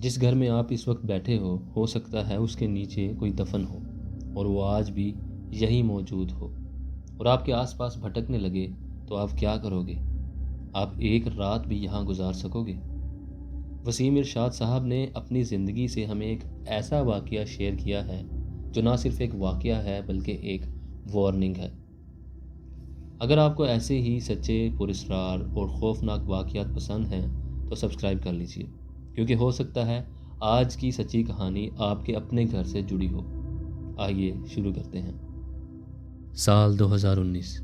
جس گھر میں آپ اس وقت بیٹھے ہو سکتا ہے اس کے نیچے کوئی دفن ہو اور وہ آج بھی یہی موجود ہو، اور آپ کے آس پاس بھٹکنے لگے تو آپ کیا کرو گے؟ آپ ایک رات بھی یہاں گزار سکو گے؟ وسیم ارشاد صاحب نے اپنی زندگی سے ہمیں ایک ایسا واقعہ شیئر کیا ہے جو نہ صرف ایک واقعہ ہے بلکہ ایک وارننگ ہے۔ اگر آپ کو ایسے ہی سچے، پراسرار اور خوفناک واقعات پسند ہیں تو سبسکرائب کر لیجئے، کیونکہ ہو سکتا ہے آج کی سچی کہانی آپ کے اپنے گھر سے جڑی ہو۔ آئیے شروع کرتے ہیں۔ سال 2019،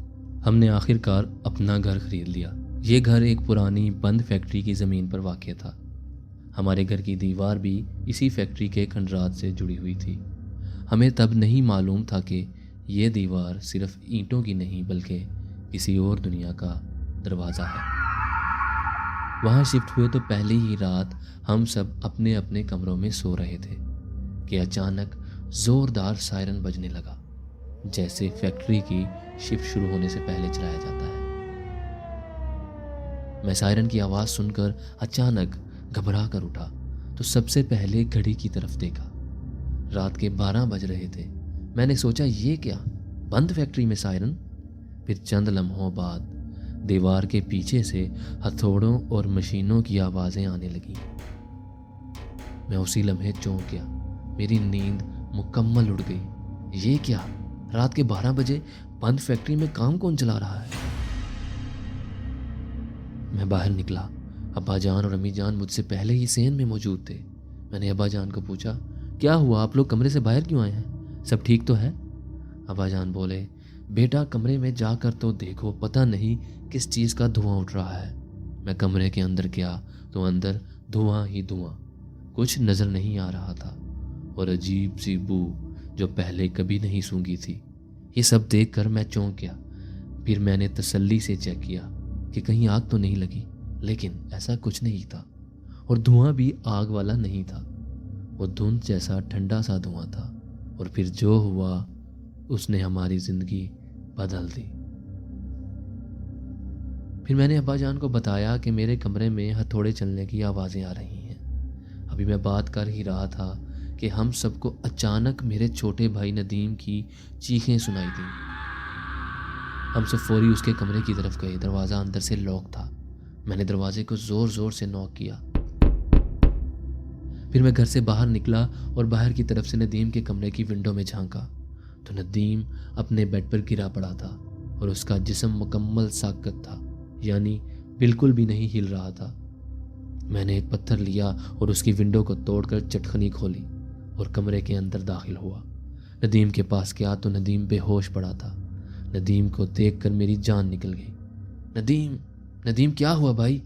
ہم نے آخر کار اپنا گھر خرید لیا۔ یہ گھر ایک پرانی بند فیکٹری کی زمین پر واقع تھا۔ ہمارے گھر کی دیوار بھی اسی فیکٹری کے کھنڈرات سے جڑی ہوئی تھی۔ ہمیں تب نہیں معلوم تھا کہ یہ دیوار صرف اینٹوں کی نہیں بلکہ کسی اور دنیا کا دروازہ ہے۔ وہاں شفٹ ہوئے تو پہلی ہی رات ہم سب اپنے اپنے کمروں میں سو رہے تھے کہ اچانک زوردار سائرن بجنے لگا، جیسے فیکٹری کی شفٹ شروع ہونے سے پہلے چلایا جاتا ہے۔ میں سائرن کی آواز سن کر اچانک گھبرا کر اٹھا تو سب سے پہلے گھڑی کی طرف دیکھا۔ رات کے 12 بج رہے تھے۔ میں نے سوچا یہ کیا، بند فیکٹری میں سائرن؟ پھر چند لمحوں بعد دیوار کے پیچھے سے ہتھوڑوں اور مشینوں کی آوازیں آنے لگیں۔ میں اسی لمحے چونک گیا، میری نیند مکمل اڑ گئی۔ یہ کیا، رات کے 12 بجے بند فیکٹری میں کام کون چلا رہا ہے؟ میں باہر نکلا۔ ابا جان اور امی جان مجھ سے پہلے ہی صحن میں موجود تھے۔ میں نے ابا جان کو پوچھا، کیا ہوا، آپ لوگ کمرے سے باہر کیوں آئے ہیں؟ سب ٹھیک تو ہے؟ ابا جان بولے، بیٹا کمرے میں جا کر تو دیکھو، پتہ نہیں کس چیز کا دھواں اٹھ رہا ہے۔ میں کمرے کے اندر گیا تو اندر دھواں ہی دھواں، کچھ نظر نہیں آ رہا تھا، اور عجیب سی بو جو پہلے کبھی نہیں سونگھی تھی۔ یہ سب دیکھ کر میں چونک گیا۔ پھر میں نے تسلی سے چیک کیا کہ کہیں آگ تو نہیں لگی، لیکن ایسا کچھ نہیں تھا، اور دھواں بھی آگ والا نہیں تھا، وہ دھند جیسا ٹھنڈا سا دھواں تھا۔ اور پھر جو ہوا اس نے ہماری زندگی بدل دی۔ پھر میں نے ابا جان کو بتایا کہ میرے کمرے میں ہتھوڑے چلنے کی آوازیں آ رہی ہیں۔ ابھی میں بات کر ہی رہا تھا کہ ہم سب کو اچانک میرے چھوٹے بھائی ندیم کی چیخیں سنائی دیں۔ ہم سب فوری اس کے کمرے کی طرف گئے۔ دروازہ اندر سے لاک تھا۔ میں نے دروازے کو زور زور سے نوک کیا۔ پھر میں گھر سے باہر نکلا اور باہر کی طرف سے ندیم کے کمرے کی ونڈو میں جھانکا تو ندیم اپنے بیڈ پر گرا پڑا تھا، اور اس کا جسم مکمل ساکت تھا، یعنی بالکل بھی نہیں ہل رہا تھا۔ میں نے ایک پتھر لیا اور اس کی ونڈو کو توڑ کر چٹخنی کھولی اور کمرے کے اندر داخل ہوا۔ ندیم کے پاس گیا تو ندیم بے ہوش پڑا تھا۔ ندیم کو دیکھ کر میری جان نکل گئی۔ ندیم، ندیم کیا ہوا بھائی؟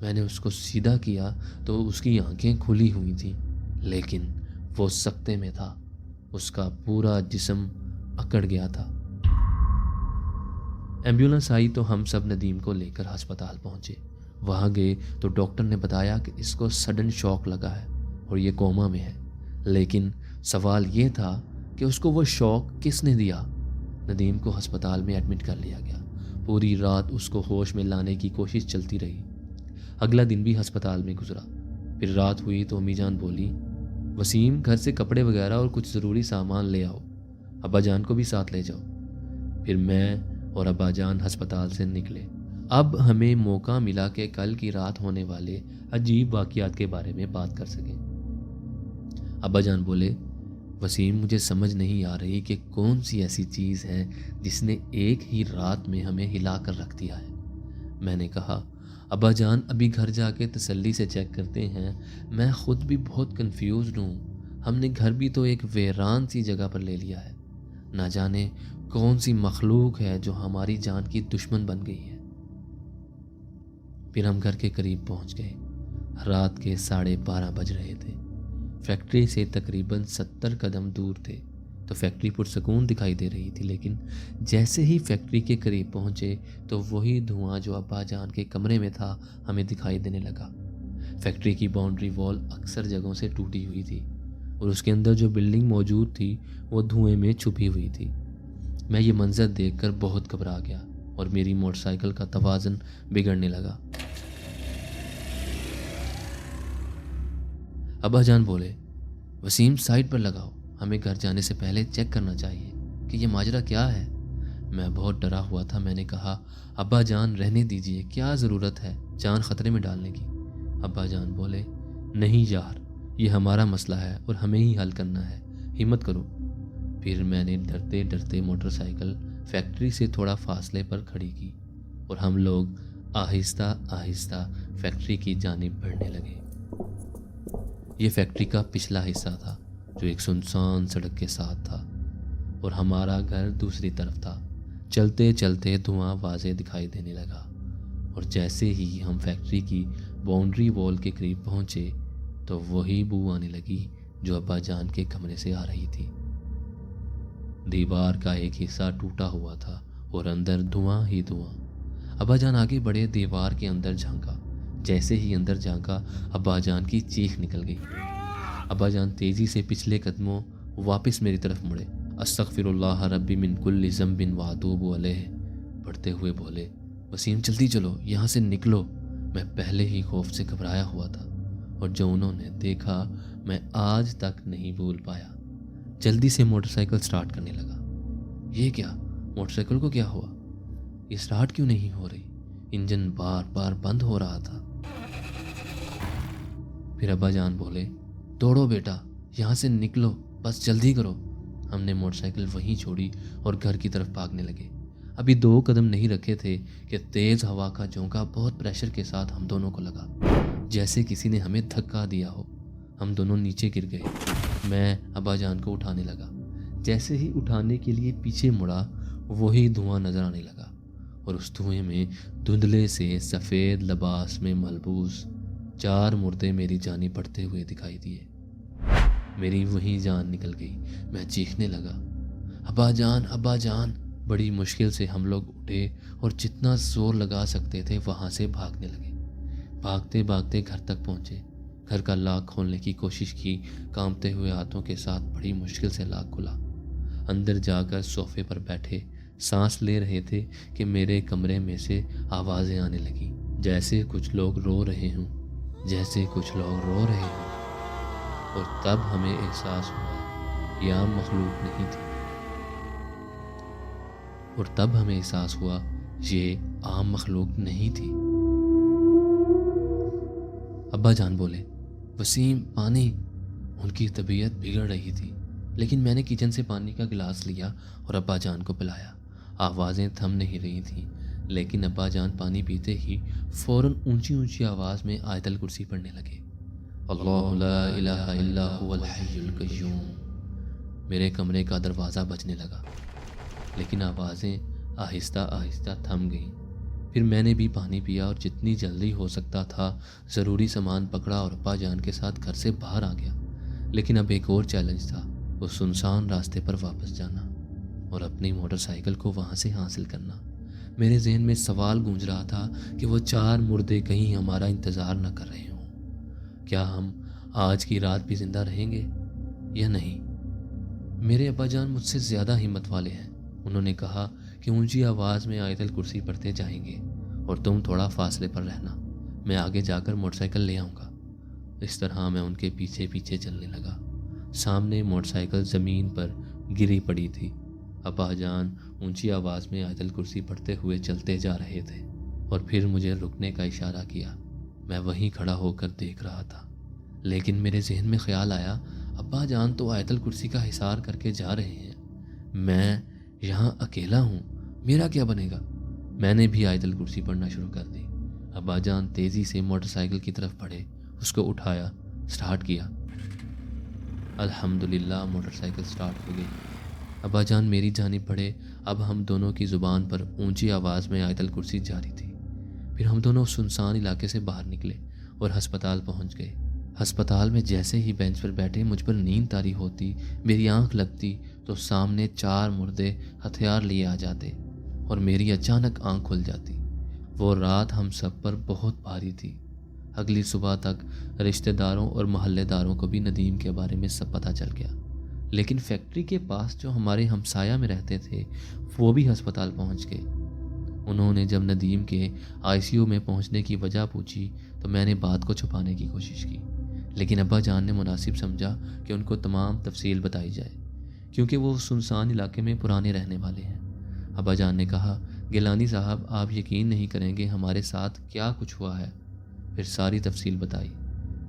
میں نے اس کو سیدھا کیا تو اس کی آنکھیں کھلی ہوئی تھیں، لیکن وہ سکتے میں تھا، اس کا پورا جسم اکڑ گیا تھا۔ ایمبولینس آئی تو ہم سب ندیم کو لے کر ہسپتال پہنچے۔ وہاں گئے تو ڈاکٹر نے بتایا کہ اس کو سڈن شاک لگا ہے اور یہ کوما میں ہے، لیکن سوال یہ تھا کہ اس کو وہ شاک کس نے دیا؟ ندیم کو ہسپتال میں ایڈمٹ کر لیا گیا۔ پوری رات اس کو ہوش میں لانے کی کوشش چلتی رہی۔ اگلا دن بھی ہسپتال میں گزرا۔ پھر رات ہوئی تو امی جان بولی، وسیم گھر سے کپڑے وغیرہ اور کچھ ضروری سامان لے آؤ، ابا جان کو بھی ساتھ لے جاؤ۔ پھر میں اور ابا جان ہسپتال سے نکلے۔ اب ہمیں موقع ملا کہ کل کی رات ہونے والے عجیب واقعات کے بارے میں بات کر سکیں۔ ابا جان بولے، وسیم مجھے سمجھ نہیں آ رہی کہ کون سی ایسی چیز ہے جس نے ایک ہی رات میں ہمیں ہلا کر رکھ دیا ہے۔ میں نے کہا، ابا جان ابھی گھر جا کے تسلی سے چیک کرتے ہیں، میں خود بھی بہت کنفیوزڈ ہوں۔ ہم نے گھر بھی تو ایک ویران سی جگہ پر لے لیا ہے، نہ جانے کون سی مخلوق ہے جو ہماری جان کی دشمن بن گئی ہے۔ پھر ہم گھر کے قریب پہنچ گئے۔ رات کے 12:30 بج رہے تھے۔ فیکٹری سے تقریباً 70 قدم دور تھے تو فیکٹری پرسکون دکھائی دے رہی تھی، لیکن جیسے ہی فیکٹری کے قریب پہنچے تو وہی دھواں جو ابا جان کے کمرے میں تھا ہمیں دکھائی دینے لگا۔ فیکٹری کی باؤنڈری وال اکثر جگہوں سے ٹوٹی ہوئی تھی، اور اس کے اندر جو بلڈنگ موجود تھی وہ دھوئیں میں چھپی ہوئی تھی۔ میں یہ منظر دیکھ کر بہت گھبرا گیا اور میری موٹر سائیکل کا توازن بگڑنے لگا۔ ابا جان بولے، وسیم سائڈ پر لگاؤ، ہمیں گھر جانے سے پہلے چیک کرنا چاہیے کہ یہ ماجرا کیا ہے۔ میں بہت ڈرا ہوا تھا، میں نے کہا ابا جان رہنے دیجئے، کیا ضرورت ہے جان خطرے میں ڈالنے کی۔ ابا جان بولے، نہیں یار، یہ ہمارا مسئلہ ہے اور ہمیں ہی حل کرنا ہے، ہمت کرو۔ پھر میں نے ڈرتے ڈرتے موٹر سائیکل فیکٹری سے تھوڑا فاصلے پر کھڑی کی اور ہم لوگ آہستہ آہستہ فیکٹری کی جانب بڑھنے لگے۔ یہ فیکٹری کا پچھلا حصہ تھا جو ایک سنسان سڑک کے ساتھ تھا اور ہمارا گھر دوسری طرف تھا۔ چلتے چلتے دھواں واضح دکھائی دینے لگا اور جیسے ہی ہم فیکٹری کی باؤنڈری وال کے قریب پہنچے تو وہی بو آنے لگی جو ابا جان کے کمرے سے آ رہی تھی۔ دیوار کا ایک حصہ ٹوٹا ہوا تھا اور اندر دھواں ہی دھواں۔ ابا جان آگے بڑھے، دیوار کے اندر جھانکا۔ جیسے ہی اندر جھانکا ابا جان کی چیخ نکل گئی۔ ابا جان تیزی سے پچھلے قدموں واپس میری طرف مڑے۔ استغفر اللہ ربی من کل ذنب واتوب علیہ پڑھتے ہوئے بولے، وسیم جلدی چلو، یہاں سے نکلو۔ میں پہلے ہی خوف سے گھبرایا ہوا تھا اور جو انہوں نے دیکھا میں آج تک نہیں بھول پایا۔ جلدی سے موٹر سائیکل سٹارٹ کرنے لگا۔ یہ کیا؟ موٹر سائیکل کو کیا ہوا؟ یہ سٹارٹ کیوں نہیں ہو رہی؟ انجن بار بار بند ہو رہا تھا۔ پھر ابا جان بولے، دوڑو بیٹا، یہاں سے نکلو، بس جلدی کرو۔ ہم نے موٹر سائیکل وہیں چھوڑی اور گھر کی طرف بھاگنے لگے۔ ابھی 2 قدم نہیں رکھے تھے کہ تیز ہوا کا جھونکا بہت پریشر کے ساتھ ہم دونوں کو لگا، جیسے کسی نے ہمیں دھکا دیا ہو۔ ہم دونوں نیچے گر گئے۔ میں ابا جان کو اٹھانے لگا۔ جیسے ہی اٹھانے کے لیے پیچھے مڑا، وہی دھواں نظر آنے لگا اور اس دھوئیں میں دھندلے سے سفید لباس میں ملبوس 4 مردے میری جانب بڑھتے ہوئے دکھائی دیے۔ میری وہیں جان نکل گئی۔ میں چیخنے لگا، ابا جان، ابا جان۔ بڑی مشکل سے ہم لوگ اٹھے اور جتنا زور لگا سکتے تھے وہاں سے بھاگنے لگے۔ بھاگتے بھاگتے گھر تک پہنچے۔ گھر کا لاک کھولنے کی کوشش کی، کانپتے ہوئے ہاتھوں کے ساتھ بڑی مشکل سے لاک کھلا۔ اندر جا کر صوفے پر بیٹھے سانس لے رہے تھے کہ میرے کمرے میں سے آوازیں آنے لگیں، جیسے کچھ لوگ رو رہے ہوں، جیسے کچھ لوگ رو رہے ہوں۔ اور تب ہمیں احساس ہوا یہ عام مخلوق نہیں تھی۔ اور تب ہمیں احساس ہوا یہ عام مخلوق نہیں تھی۔ ابا جان بولے، وسیم پانی۔ ان کی طبیعت بگڑ رہی تھی، لیکن میں نے کچن سے پانی کا گلاس لیا اور ابا جان کو پلایا۔ آوازیں تھم نہیں رہی تھیں، لیکن ابا جان پانی پیتے ہی فوراً اونچی اونچی آواز میں آیت الکرسی پڑھنے لگے۔ اللہ لا الہ الا هو الحی القیوم۔ میرے کمرے کا دروازہ بجنے لگا، لیکن آوازیں آہستہ آہستہ تھم گئیں۔ پھر میں نے بھی پانی پیا اور جتنی جلدی ہو سکتا تھا ضروری سامان پکڑا اور ابا جان کے ساتھ گھر سے باہر آ گیا۔ لیکن اب ایک اور چیلنج تھا، اس سنسان راستے پر واپس جانا اور اپنی موٹر سائیکل کو وہاں سے حاصل کرنا۔ میرے ذہن میں سوال گونج رہا تھا کہ وہ 4 مردے کہیں ہمارا انتظار نہ کر رہے ہوں۔ کیا ہم آج کی رات بھی زندہ رہیں گے یا نہیں؟ میرے ابا جان مجھ سے زیادہ ہمت والے ہیں۔ انہوں نے کہا کہ اونچی آواز میں آیت الکرسی پڑھتے جائیں گے اور تم تھوڑا فاصلے پر رہنا، میں آگے جا کر موٹر سائیکل لے آؤں گا۔ اس طرح میں ان کے پیچھے پیچھے چلنے لگا۔ سامنے موٹر سائیکل زمین پر گری پڑی تھی۔ ابا جان اونچی آواز میں آیت الکرسی پڑھتے ہوئے چلتے جا رہے تھے اور پھر مجھے رکنے کا اشارہ کیا۔ میں وہیں کھڑا ہو کر دیکھ رہا تھا، لیکن میرے ذہن میں خیال آیا، ابا جان تو آیت الکرسی کا حصار کر کے جا رہے ہیں، میں یہاں اکیلا ہوں، میرا کیا بنے گا؟ میں نے بھی آیت الکرسی پڑھنا شروع کر دی۔ ابا جان تیزی سے موٹر سائیکل کی طرف بڑھے، اس کو اٹھایا، سٹارٹ کیا۔ الحمدللہ موٹر سائیکل سٹارٹ ہو گئی۔ ابا جان میری جانب بڑھے۔ اب ہم دونوں کی زبان پر اونچی آواز میں آیت الکرسی جاری تھی۔ پھر ہم دونوں سنسان علاقے سے باہر نکلے اور ہسپتال پہنچ گئے۔ ہسپتال میں جیسے ہی بینچ پر بیٹھے مجھ پر نیند طاری ہوتی، میری آنکھ لگتی تو سامنے 4 مردے ہتھیار لیے آ جاتے اور میری اچانک آنکھ کھل جاتی۔ وہ رات ہم سب پر بہت بھاری تھی۔ اگلی صبح تک رشتہ داروں اور محلے داروں کو بھی ندیم کے بارے میں سب پتہ چل گیا، لیکن فیکٹری کے پاس جو ہمارے ہمسایہ میں رہتے تھے وہ بھی ہسپتال پہنچ گئے۔ انہوں نے جب ندیم کے ICU میں پہنچنے کی وجہ پوچھی تو میں نے بات کو چھپانے کی کوشش کی، لیکن ابا جان نے مناسب سمجھا کہ ان کو تمام تفصیل بتائی جائے، کیونکہ وہ سنسان علاقے میں پرانے رہنے والے ہیں۔ ابا جان نے کہا، گیلانی صاحب آپ یقین نہیں کریں گے ہمارے ساتھ کیا کچھ ہوا ہے۔ پھر ساری تفصیل بتائی۔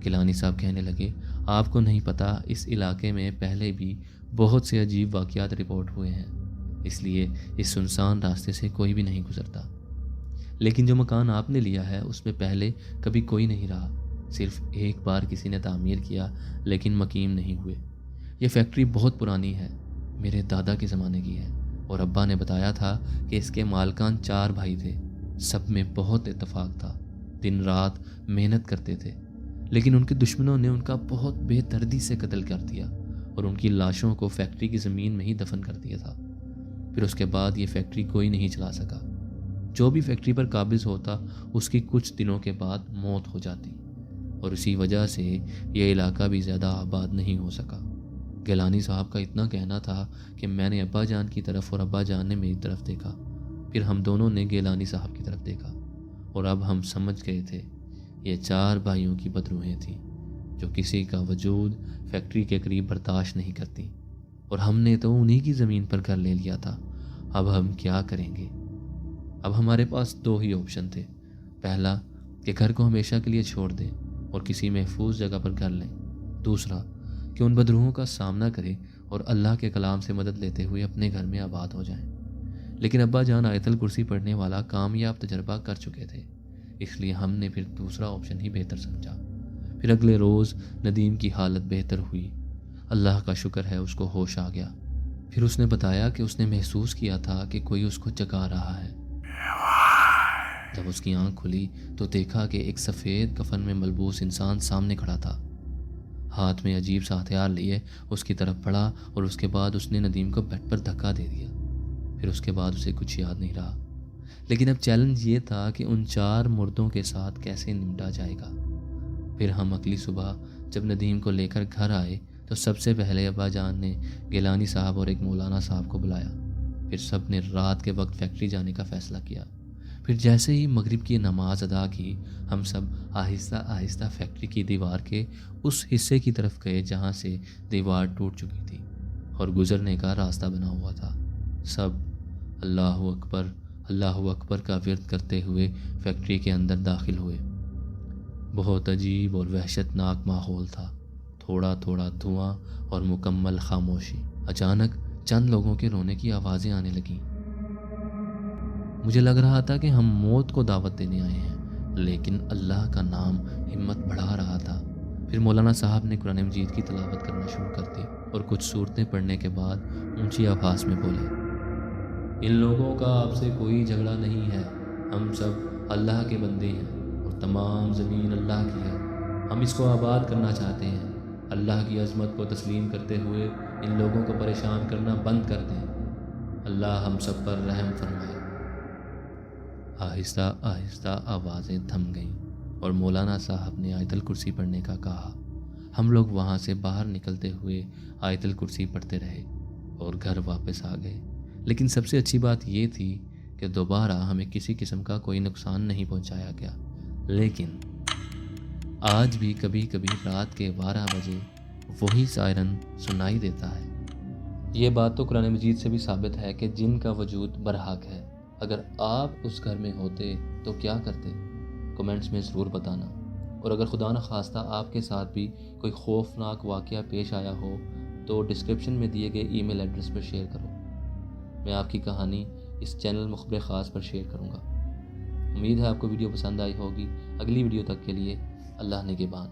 گیلانی صاحب کہنے لگے، آپ کو نہیں پتہ اس علاقے میں پہلے بھی بہت سے عجیب واقعات رپورٹ ہوئے ہیں، اس لیے اس سنسان راستے سے کوئی بھی نہیں گزرتا۔ لیکن جو مکان آپ نے لیا ہے اس میں پہلے کبھی کوئی نہیں رہا، صرف ایک بار کسی نے تعمیر کیا لیکن مقیم نہیں ہوئے۔ یہ فیکٹری بہت پرانی ہے، میرے دادا کے زمانے کی ہے، اور ابا نے بتایا تھا کہ اس کے مالکان 4 بھائی تھے، سب میں بہت اتفاق تھا، دن رات محنت کرتے تھے، لیکن ان کے دشمنوں نے ان کا بہت بے دردی سے قتل کر دیا اور ان کی لاشوں کو فیکٹری کی زمین میں ہی دفن کر دیا تھا۔ پھر اس کے بعد یہ فیکٹری کوئی نہیں چلا سکا، جو بھی فیکٹری پر قابض ہوتا اس کی کچھ دنوں کے بعد موت ہو جاتی، اور اسی وجہ سے یہ علاقہ بھی زیادہ آباد نہیں ہو سکا۔ گیلانی صاحب کا اتنا کہنا تھا کہ میں نے ابا جان کی طرف اور ابا جان نے میری طرف دیکھا، پھر ہم دونوں نے گیلانی صاحب کی طرف دیکھا، اور اب ہم سمجھ گئے تھے یہ 4 بھائیوں کی بدروحیں تھیں جو کسی کا وجود فیکٹری کے قریب برداشت نہیں کرتی، اور ہم نے تو انہی کی زمین پر گھر لے لیا تھا۔ اب ہم کیا کریں گے؟ اب ہمارے پاس 2 ہی آپشن تھے، پہلا کہ گھر کو ہمیشہ کے لیے چھوڑ دیں اور کسی محفوظ جگہ پر گھر لیں، دوسرا کہ ان بدروحوں کا سامنا کریں اور اللہ کے کلام سے مدد لیتے ہوئے اپنے گھر میں آباد ہو جائیں۔ لیکن ابا جان آیت الکرسی پڑھنے والا کامیاب تجربہ کر چکے تھے، اس لیے ہم نے پھر دوسرا آپشن ہی بہتر سمجھا۔ پھر اگلے روز ندیم کی حالت بہتر ہوئی، اللہ کا شکر ہے اس کو ہوش آ گیا۔ پھر اس نے بتایا کہ اس نے محسوس کیا تھا کہ کوئی اس کو جگا رہا ہے۔ جب اس کی آنکھ کھلی تو دیکھا کہ ایک سفید کفن میں ملبوس انسان سامنے کھڑا تھا، ہاتھ میں عجیب سا ہتھیار لیے اس کی طرف بڑھا، اور اس کے بعد اس نے ندیم کو بیڈ پر دھکا دے دیا۔ پھر اس کے بعد اسے کچھ یاد نہیں رہا، لیکن اب چیلنج یہ تھا کہ ان 4 مردوں کے ساتھ کیسے نمٹا جائے گا۔ پھر ہم اگلی صبح جب ندیم کو لے کر گھر آئے تو سب سے پہلے ابا جان نے گیلانی صاحب اور ایک مولانا صاحب کو بلایا، پھر سب نے رات کے وقت فیکٹری جانے کا فیصلہ کیا۔ پھر جیسے ہی مغرب کی نماز ادا کی، ہم سب آہستہ آہستہ فیکٹری کی دیوار کے اس حصے کی طرف گئے جہاں سے دیوار ٹوٹ چکی تھی اور گزرنے کا راستہ بنا ہوا تھا۔ سب اللہ اکبر کا ورد کرتے ہوئے فیکٹری کے اندر داخل ہوئے۔ بہت عجیب اور وحشتناک ماحول تھا، تھوڑا تھوڑا دھواں اور مکمل خاموشی۔ اچانک چند لوگوں کے رونے کی آوازیں آنے لگیں۔ مجھے لگ رہا تھا کہ ہم موت کو دعوت دینے آئے ہیں، لیکن اللہ کا نام ہمت بڑھا رہا تھا۔ پھر مولانا صاحب نے قرآن مجید کی تلاوت کرنا شروع کر دی اور کچھ صورتیں پڑھنے کے بعد اونچی آواز میں بولے، ان لوگوں کا آپ سے کوئی جھگڑا نہیں ہے، ہم سب اللہ کے بندے ہیں اور تمام زمین اللہ کی ہے، ہم اس کو آباد کرنا چاہتے ہیں، اللہ کی عظمت کو تسلیم کرتے ہوئے ان لوگوں کو پریشان کرنا بند کر دیں، اللہ ہم سب پر رحم فرمائے۔ آہستہ آہستہ آوازیں تھم گئیں اور مولانا صاحب نے آیت الکرسی پڑھنے کا کہا۔ ہم لوگ وہاں سے باہر نکلتے ہوئے آیت الکرسی پڑھتے رہے اور گھر واپس آ گئے، لیکن سب سے اچھی بات یہ تھی کہ دوبارہ ہمیں کسی قسم کا کوئی نقصان نہیں پہنچایا گیا۔ لیکن آج بھی کبھی کبھی رات کے 12 بجے وہی سائرن سنائی دیتا ہے۔ یہ بات تو قرآن مجید سے بھی ثابت ہے کہ جن کا وجود برحق ہے۔ اگر آپ اس گھر میں ہوتے تو کیا کرتے؟ کمنٹس میں ضرور بتانا، اور اگر خدا نخواستہ آپ کے ساتھ بھی کوئی خوفناک واقعہ پیش آیا ہو تو ڈسکرپشن میں دیے گئے ای میل ایڈریس پر شیئر کرو، میں آپ کی کہانی اس چینل مخبر خاص پر شیئر کروں گا۔ امید ہے آپ کو ویڈیو پسند آئی ہوگی۔ اگلی ویڈیو تک کے لیے اللہ نگہبان۔